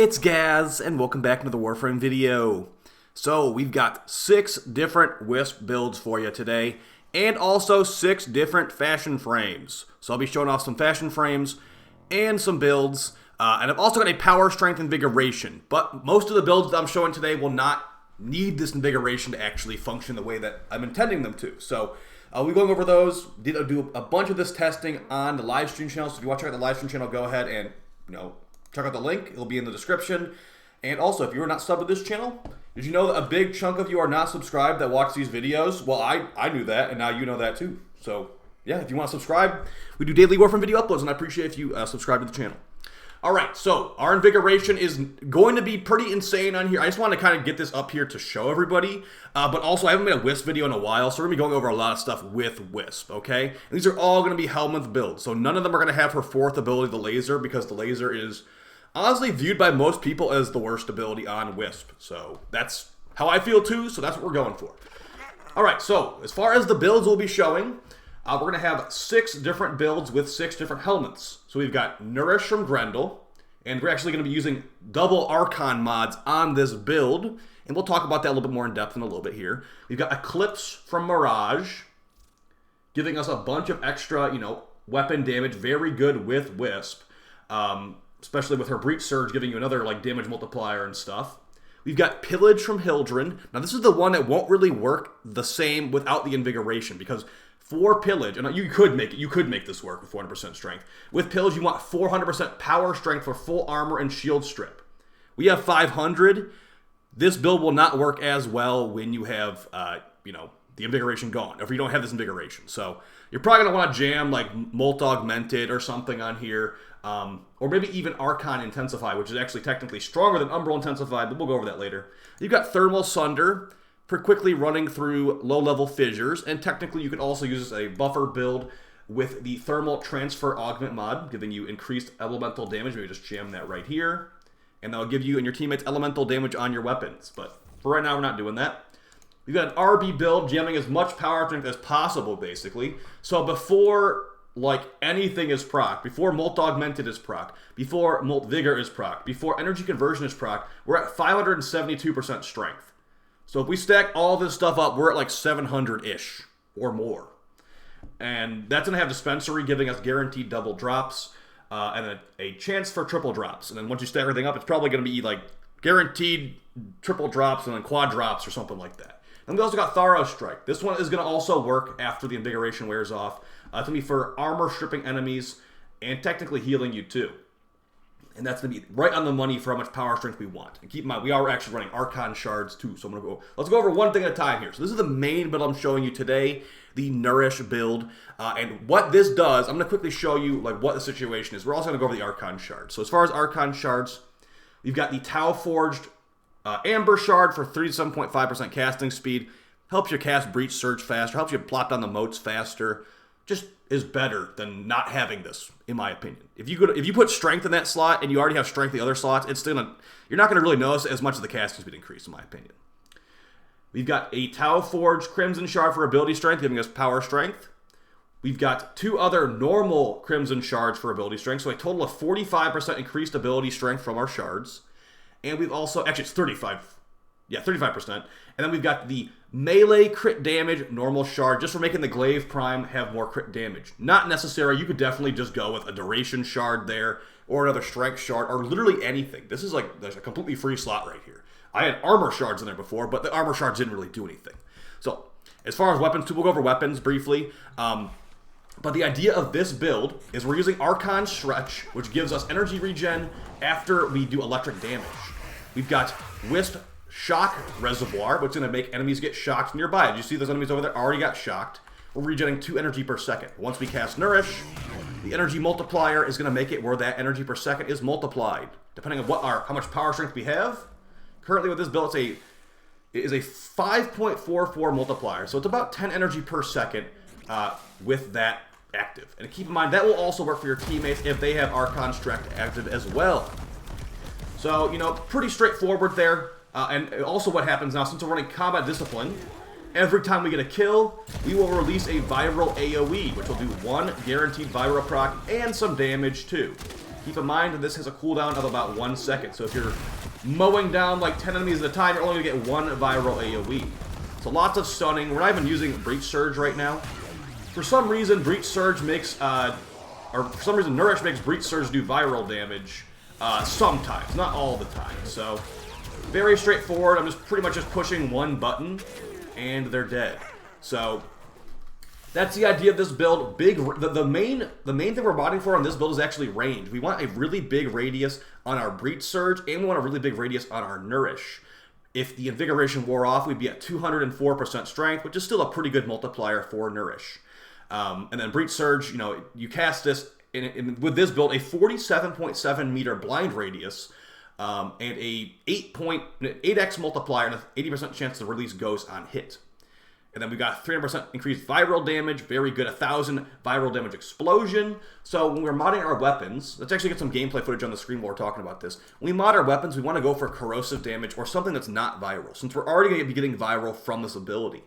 It's Gaz, and welcome back to the Warframe video. So, we've got 6 different Wisp builds for you today, and also 6 different fashion frames. So I'll be showing off some fashion frames and some builds, and I've also got a power, strength, invigoration. But most of the builds that I'm showing today will not need this invigoration to actually function the way that I'm intending them to. So, we'll be going over those. Did do a bunch of this testing on the live stream channel, so if you want to check out the live stream channel, go ahead and, check out the link. It'll be in the description. And also, if you're not subbed to this channel, did you know that a big chunk of you are not subscribed that watch these videos? Well, I knew that, and now you know that too. So, yeah, if you want to subscribe, we do daily Warframe video uploads, and I appreciate if you subscribe to the channel. Alright, so our invigoration is going to be pretty insane on here. I just want to kind of get this up here to show everybody. But also, I haven't made a Wisp video in a while, so we're going to be going over a lot of stuff with Wisp, okay? And these are all going to be Helminth builds. So none of them are going to have her 4th ability, the laser, because the laser is honestly viewed by most people as the worst ability on Wisp. So that's how I feel too, so that's what we're going for. Alright, so as far as the builds we'll be showing, we're going to have 6 different builds with 6 different Helminths. So we've got Nourish from Grendel, and we're actually going to be using double Archon mods on this build, and we'll talk about that a little bit more in depth in a little bit here. We've got Eclipse from Mirage, giving us a bunch of extra, weapon damage, very good with Wisp. Especially with her Breach Surge giving you another damage multiplier and stuff. We've got Pillage from Hildren. Now this is the one that won't really work the same without the Invigoration, because for Pillage, and you could make this work with 400% strength. With Pillage, you want 400% power strength for full armor and shield strip. We have 500. This build will not work as well when you have, the Invigoration gone, or if you don't have this Invigoration. So you're probably going to want to jam Molt Augmented or something on here. Or maybe even Archon Intensify, which is actually technically stronger than Umbral Intensify, but we'll go over that later. You've got Thermal Sunder for quickly running through low-level fissures, and technically you could also use a buffer build with the Thermal Transfer Augment mod, giving you increased elemental damage. Maybe just jam that right here, and that'll give you and your teammates elemental damage on your weapons. But for right now, we're not doing that. We've got an RB build, jamming as much power strength as possible, basically. So before anything is proc, before Molt Augmented is proc, before Molt Vigor is proc, before Energy Conversion is proc, we're at 572% strength. So if we stack all this stuff up, we're at 700-ish or more. And that's going to have Dispensary giving us guaranteed double drops, and a chance for triple drops. And then once you stack everything up, it's probably going to be guaranteed triple drops and then quad drops or something like that. And we also got Tharo Strike. This one is going to also work after the Invigoration wears off. It's going to be for armor stripping enemies and technically healing you too. And that's going to be right on the money for how much power strength we want. And keep in mind, we are actually running Archon Shards too. So let's go over one thing at a time here. So this is the main build I'm showing you today, the Nourish build. And what this does, I'm going to quickly show you what the situation is. We're also going to go over the Archon Shards. So as far as Archon Shards, we've got the Tau Forged Amber Shard for 37.5% casting speed. Helps you cast Breach Surge faster. Helps you plop down the moats faster. Just is better than not having this, in my opinion. If you put strength in that slot and you already have strength in the other slots, you're not going to really notice as much as the casting speed increase, in my opinion. We've got a Tau Forged Crimson Shard for ability strength, giving us power strength. We've got 2 other normal Crimson Shards for ability strength, so a total of 45% increased ability strength from our shards. And we've also, actually it's 35%. And then we've got the melee crit damage normal shard, just for making the Glaive Prime have more crit damage. Not necessary. You could definitely just go with a duration shard there, or another strength shard, or literally anything. This is there's a completely free slot right here. I had armor shards in there before, but the armor shards didn't really do anything. So, as far as weapons too, we'll go over weapons briefly. But the idea of this build is we're using Archon Stretch, which gives us energy regen after we do electric damage. We've got Wisp Shock Reservoir, which is going to make enemies get shocked nearby. Did you see those enemies over there already got shocked? We're regenerating 2 energy per second. Once we cast Nourish, the energy multiplier is going to make it where that energy per second is multiplied, depending on how much power strength we have. Currently with this build, it is a 5.44 multiplier, so it's about 10 energy per second with that active. And keep in mind, that will also work for your teammates if they have Archon Stretch active as well. So, pretty straightforward there. And also what happens now, since we're running Combat Discipline, every time we get a kill, we will release a viral AoE, which will do 1 guaranteed viral proc and some damage too. Keep in mind that this has a cooldown of about 1 second. So if you're mowing down like 10 enemies at a time, you're only going to get 1 viral AoE. So lots of stunning. We're not even using Breach Surge right now. For some reason, Breach Surge makes, or for some reason, Nourish makes Breach Surge do viral damage sometimes, not all the time. So very straightforward. I'm just pretty much just pushing one button, and they're dead. So that's the idea of this build. The main thing we're modding for on this build is actually range. We want a really big radius on our Breach Surge, and we want a really big radius on our Nourish. If the Invigoration wore off, we'd be at 204% strength, which is still a pretty good multiplier for Nourish. And then Breach Surge, you know, you cast this with this build, a 47.7 meter blind radius, and a 8x multiplier and an 80% chance to release Ghost on hit. And then we got 300% increased viral damage, very good, 1,000 viral damage explosion. So when we're modding our weapons, let's actually get some gameplay footage on the screen while we're talking about this. When we mod our weapons, we want to go for corrosive damage or something that's not viral, since we're already going to be getting viral from this ability.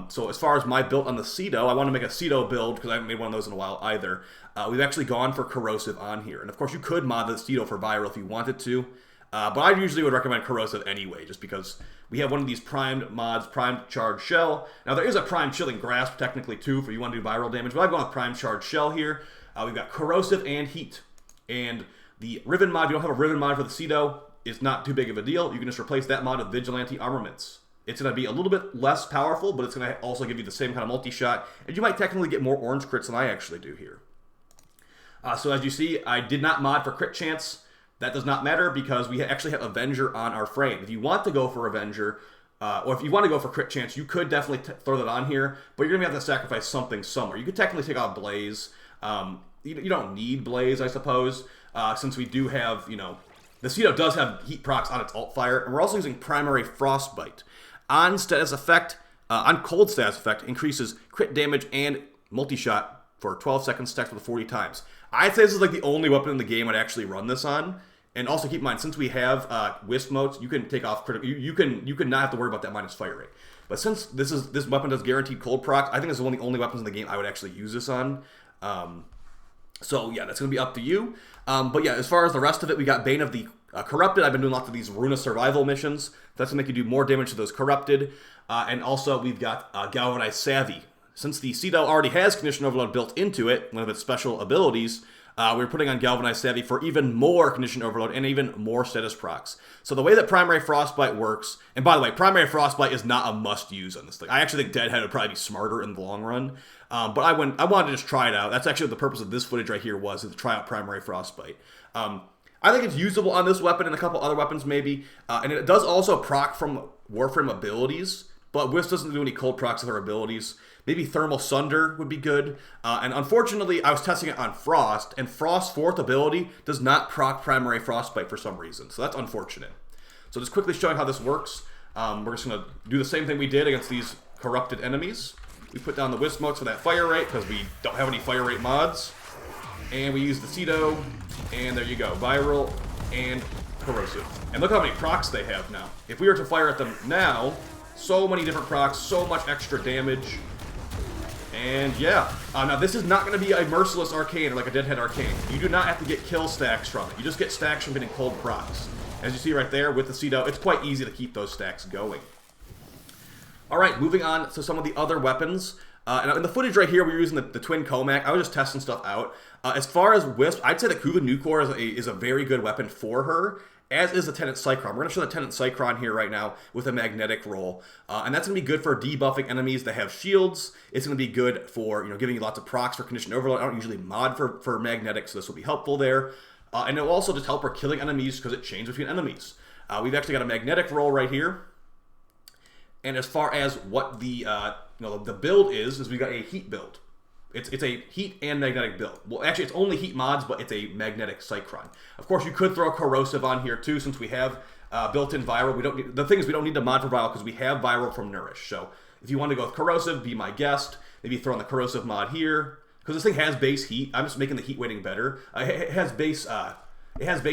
So as far as my build on the Cedo, I want to make a Cedo build because I haven't made one of those in a while either. We've actually gone for corrosive on here. And of course you could mod the Cedo for viral if you wanted to. But I usually would recommend corrosive anyway, just because we have one of these primed mods, primed charged shell. Now there is a primed chilling grasp technically too, for you want to do viral damage, but I've gone with primed charged shell here. We've got corrosive and heat. And the riven mod, if you don't have a riven mod for the Cedo, it's not too big of a deal. You can just replace that mod with vigilante armaments. It's going to be a little bit less powerful, but it's going to also give you the same kind of multi-shot, and you might technically get more orange crits than I actually do here. So as you see, I did not mod for crit chance. That does not matter because we actually have Avenger on our frame. If you want to go for Avenger, or if you want to go for crit chance, you could definitely throw that on here, but you're going to have to sacrifice something somewhere. You could technically take out Blaze. You don't need Blaze, I suppose, since we do have, you know, the Cedo does have heat procs on its alt fire, and we're also using primary frostbite. On status effect, on cold status effect, increases crit damage and multi-shot for 12 seconds stacked with 40 times. I'd say this is like the only weapon in the game I'd actually run this on. And also keep in mind, since we have Wisp modes, you can take off critical. You can not have to worry about that minus fire rate. But since this weapon does guaranteed cold proc, I think this is one of the only weapons in the game I would actually use this on. So yeah, that's gonna be up to you. But yeah, as far as the rest of it, we got Bane of the Corrupted. I've been doing lots of these Runa survival missions. That's gonna make you do more damage to those Corrupted. And also we've got Galvanized Savvy. Since the Cedo already has Condition Overload built into it, one of its special abilities, we're putting on Galvanized Savvy for even more Condition Overload and even more status procs. So the way that Primary Frostbite works, and by the way, Primary Frostbite is not a must-use on this thing. I actually think Deadhead would probably be smarter in the long run. But I wanted to just try it out. That's actually what the purpose of this footage right here was, to try out Primary Frostbite. I think it's usable on this weapon and a couple other weapons maybe. And it does also proc from Warframe abilities, but Wisp doesn't do any cold procs with her abilities. Maybe Thermal Sunder would be good. And unfortunately, I was testing it on Frost, and Frost's 4th ability does not proc Primary Frostbite for some reason. So that's unfortunate. So just quickly showing how this works. We're just going to do the same thing we did against these corrupted enemies. We put down the Wisp modes for that fire rate, because we don't have any fire rate mods. And we use the Cedo, and there you go. Viral and corrosive. And look how many procs they have now. If we were to fire at them now, so many different procs, so much extra damage. And yeah, now this is not going to be a merciless arcane or like a Deadhead arcane. You do not have to get kill stacks from it. You just get stacks from getting cold procs. As you see right there with the Cedo, it's quite easy to keep those stacks going. Alright, moving on to some of the other weapons. And in the footage right here, we're using the Twin Comac. I was just testing stuff out. As far as Wisp, I'd say the Kuva Nucor is a very good weapon for her, as is the Tenant Cycron. We're going to show the Tenant Cycron here right now with a magnetic roll. And that's going to be good for debuffing enemies that have shields. It's going to be good for, you know, giving you lots of procs for Condition Overload. I don't usually mod for magnetic, so this will be helpful there. And it will also just help her killing enemies because it chains between enemies. We've actually got a magnetic roll right here. And as far as what the the build is we've got a heat build. It's a heat and magnetic build. Well, actually, it's only heat mods, but it's a magnetic Cycron. Of course, you could throw corrosive on here too, since we have built-in viral. We don't need, the thing is, we don't need to mod for viral because we have viral from Nourish. So if you want to go with corrosive, be my guest. Maybe throw in the corrosive mod here because this thing has base heat. I'm just making the heat weighting better. It has base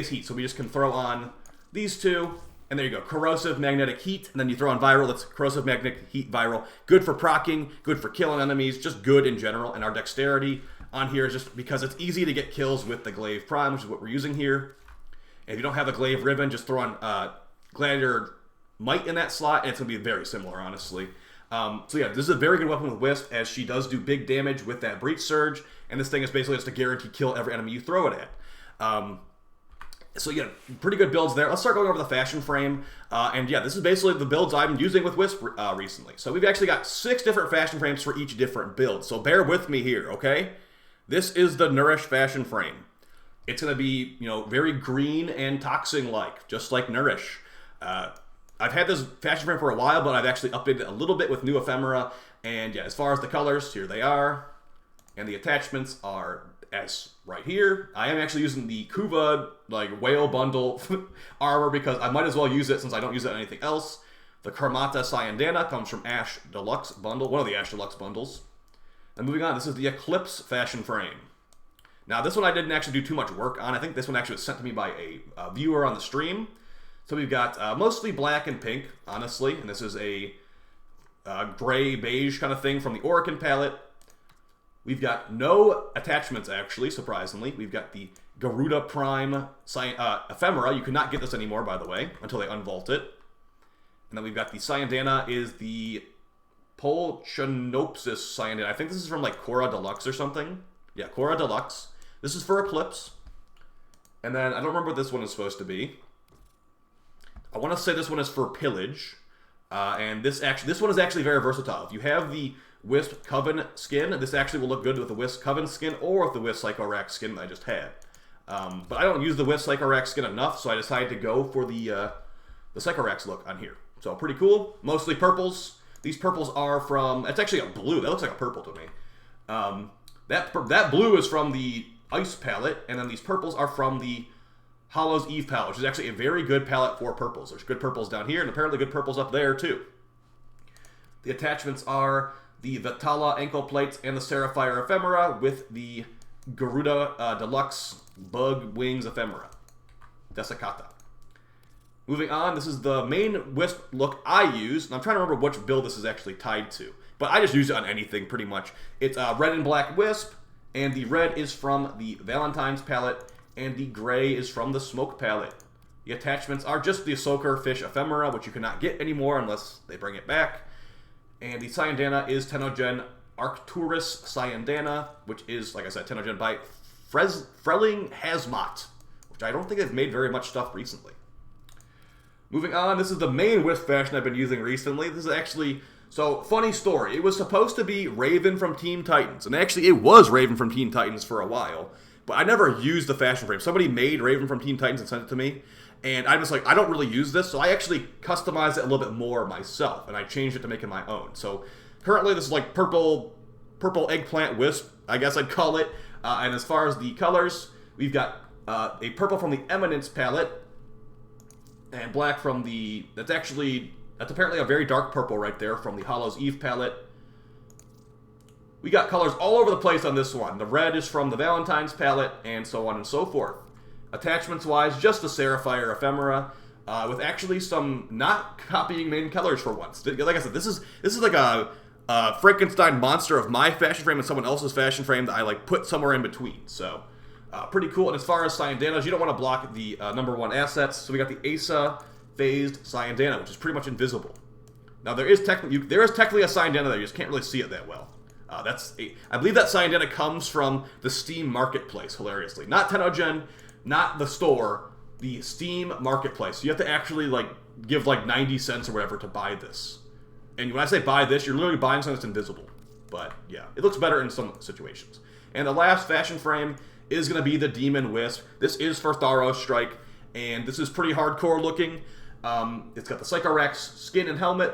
heat, so we just can throw on these two. And there you go, corrosive magnetic heat, and then you throw on viral. That's corrosive magnetic heat viral. Good for proccing, good for killing enemies, just good in general. And our dexterity on here is just because it's easy to get kills with the Glaive Prime, which is what we're using here. And if you don't have the Glaive Ribbon, just throw on Gladiator Might in that slot, and it's going to be very similar, honestly. So yeah, this is a very good weapon with Wisp, as she does do big damage with that Breach Surge, and this thing is basically just a guaranteed kill every enemy you throw it at. So yeah, pretty good builds there. Let's start going over the fashion frame. And yeah, this is basically the builds I'm using with Wisp recently. So we've actually got 6 different fashion frames for each different build. So bear with me here, okay? This is the Nourish fashion frame. It's going to be, you know, very green and toxin-like, just like Nourish. I've had this fashion frame for a while, but I've actually updated it a little bit with new ephemera. And yeah, as far as the colors, here they are. And the attachments are as right here. I am actually using the Kuva like whale bundle armor because I might as well use it since I don't use it on anything else. The Karmata Sayandana comes from Ash Deluxe bundle, one of the Ash Deluxe bundles. And moving on, this is the Eclipse fashion frame. Now this one I didn't actually do too much work on. I think this one actually was sent to me by a viewer on the stream. So we've got mostly black and pink, honestly, and this is a gray beige kind of thing from the Oricon palette. We've got no attachments, actually, surprisingly. We've got the Garuda Prime ephemera. You cannot get this anymore, by the way, until they unvault it. And then we've got the Sayandana is the Polchinopsis Sayandana. I think this is from like Korra Deluxe or something. Yeah, Korra Deluxe. This is for Eclipse. And then I don't remember what this one is supposed to be. I want to say this one is for Pillage. And this one is actually very versatile. If you have the Wisp Coven skin, this actually will look good with the Wisp Coven skin or with the Wisp Psycho-Rack skin that I just had. But I don't use the Wisp Psycho-Rack skin enough, so I decided to go for the Psycho-Rack's look on here. So pretty cool. Mostly purples. These purples are from... It's actually a blue. That looks like a purple to me. That blue is from the Ice palette, and then these purples are from the Hollow's Eve palette, which is actually a very good palette for purples. There's good purples down here, and apparently good purples up there, too. The attachments are the Vitala ankle plates and the Seraphire ephemera with the Garuda Deluxe Bug Wings ephemera. Desicata. Moving on, this is the main Wisp look I use, and I'm trying to remember which build this is actually tied to. But I just use it on anything, pretty much. It's red and black Wisp, and the red is from the Valentine's palette, and the gray is from the Smoke palette. The attachments are just the Soaker Fish ephemera, which you cannot get anymore unless they bring it back. And the Sayandana is Tenogen Arcturus Sayandana, which is, like I said, Tenogen by Frelling Hazmat, which I don't think they've made very much stuff recently. Moving on, this is the main Wisp fashion I've been using recently. This is actually... So, funny story. It was supposed to be Raven from Teen Titans. And actually, it was Raven from Teen Titans for a while. But I never used the fashion frame. Somebody made Raven from Teen Titans and sent it to me. And I'm just like, I don't really use this. So I actually customized it a little bit more myself. And I changed it to make it my own. So, currently, this is like purple eggplant Wisp, I guess I'd call it. And as far as the colors, we've got a purple from the Eminence palette. And black from the... That's apparently a very dark purple right there from the Hollow's Eve palette. We got colors all over the place on this one. The red is from the Valentine's palette, and so on and so forth. Attachments-wise, just the Seraphire ephemera, with actually some not copying main colors for once. Like I said, this is like a Frankenstein monster of my fashion frame and someone else's fashion frame that I like put somewhere in between. So, pretty cool. And as far as Sayandanas, you don't want to block the #1 assets. So we got the Asa Phased Sayandana, which is pretty much invisible. Now there is technically a Sayandana there, you just can't really see it that well. I believe that Sayandana comes from the Steam Marketplace, hilariously. Not Tenogen, not the store, the Steam Marketplace. You have to actually like give like 90 cents or whatever to buy this. And when I say buy this, you're literally buying something that's invisible. But yeah, it looks better in some situations. And the last fashion frame is going to be the Demon Wisp. This is for Tharos Strike, and this is pretty hardcore looking. It's got the Psycho-Rack's skin and helmet,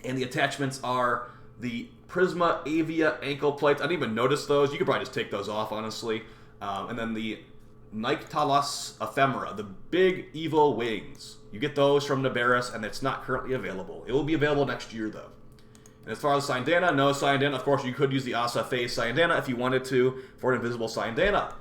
and the attachments are the Prisma Avia ankle plates. I didn't even notice those. You could probably just take those off, honestly. And then the Nyctalos ephemera, the big evil wings. You get those from Nabarus, and it's not currently available. It will be available next year, though. And as far as Sayandana, no Sayandana. Of course, you could use the Asa Phase Sayandana if you wanted to for an invisible Sayandana.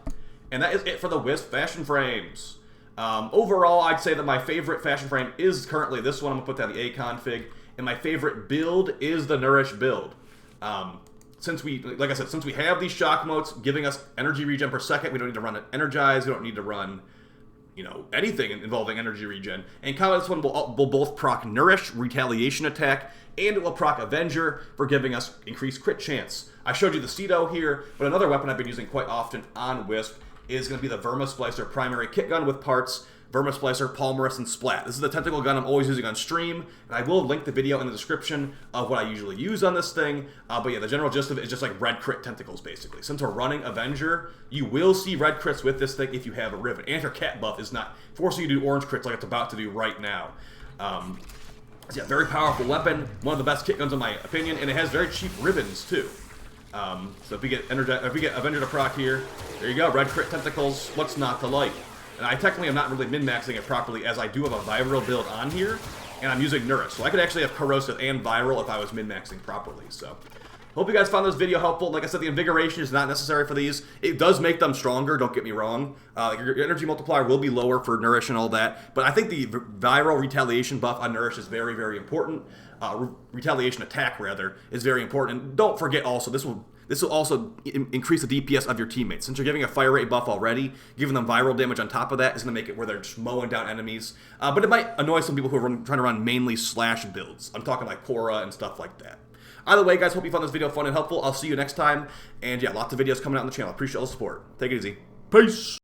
And that is it for the Wisp fashion frames. Overall, I'd say that my favorite fashion frame is currently this one. I'm going to put that in the A config. And my favorite build is the Nourish build. since we, like I said, since we have these shock motes giving us energy regen per second, we don't need to run it energize, we don't need to run, you know, anything involving energy regen. And combat this one will both proc Nourish, Retaliation Attack, and it will proc Avenger for giving us increased crit chance. I showed you the Cedo here, but another weapon I've been using quite often on Wisp is going to be the Vermisplicer primary kit gun with parts, Vermisplicer, Palmerus, and Splat. This is the tentacle gun I'm always using on stream, and I will link the video in the description of what I usually use on this thing. But yeah, the general gist of it is just like red crit tentacles, basically. Since we're running Avenger, you will see red crits with this thing if you have a Rivet. And if your cat buff is not forcing you to do orange crits like it's about to do right now. So yeah, very powerful weapon, one of the best kit guns in my opinion, and it has very cheap ribbons too. So if we get Avenger to proc here, there you go, red crit tentacles, what's not to like? And I technically am not really min-maxing it properly as I do have a viral build on here, and I'm using Nourish. So I could actually have corrosive and viral if I was min-maxing properly. So hope you guys found this video helpful. Like I said, the invigoration is not necessary for these. It does make them stronger, don't get me wrong. Your energy multiplier will be lower for Nourish and all that, but I think the viral retaliation buff on Nourish is very, very important. Retaliation attack, rather, is very important. And don't forget also, this will also increase the DPS of your teammates. Since you're giving a fire rate buff already, giving them viral damage on top of that is going to make it where they're just mowing down enemies. But it might annoy some people who are trying to run mainly slash builds. I'm talking like Cora and stuff like that. Either way, guys, hope you found this video fun and helpful. I'll see you next time. And yeah, lots of videos coming out on the channel. Appreciate all the support. Take it easy. Peace.